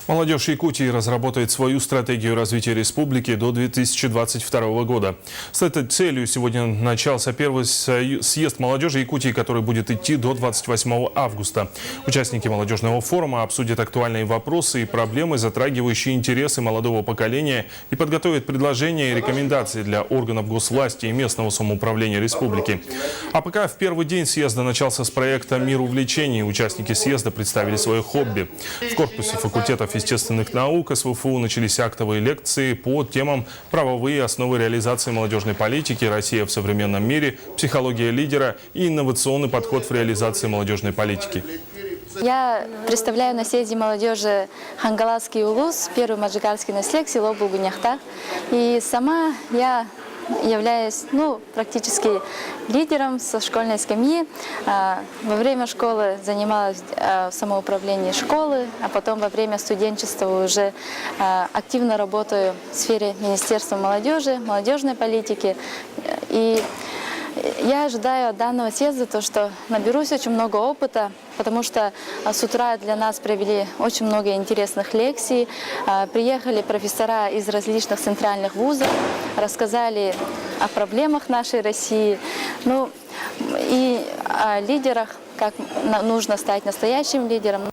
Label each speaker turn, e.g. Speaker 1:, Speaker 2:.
Speaker 1: Молодежь Якутии разработает свою стратегию развития республики до 2022 года. С этой целью сегодня начался первый съезд молодежи Якутии, который будет идти до 28 августа. Участники молодежного форума обсудят актуальные вопросы и проблемы, затрагивающие интересы молодого поколения, и подготовят предложения и рекомендации для органов госвласти и местного самоуправления республики. А пока в первый день съезда начался с проекта «Мир увлечений», участники съезда представили свое хобби. В корпусе факультетов естественных наук СВФУ начались актовые лекции по темам «Правовые основы реализации молодежной политики», «Россия в современном мире», «Психология лидера» и «Инновационный подход в реализации молодежной политики».
Speaker 2: Я представляю на съезде молодежи Хангаласский улус, первый маджикарский наследник, село Булгуняхта. И сама я являюсь практически лидером со школьной скамьи. Во время школы занималась в самоуправлении школы, а потом во время студенчества уже активно работаю в сфере Министерства молодежи, молодежной политики. И я ожидаю от данного съезда то, что наберусь очень много опыта, потому что с утра для нас провели очень много интересных лекций. Приехали профессора из различных центральных вузов, рассказали о проблемах нашей России, и о лидерах, как нужно стать настоящим лидером.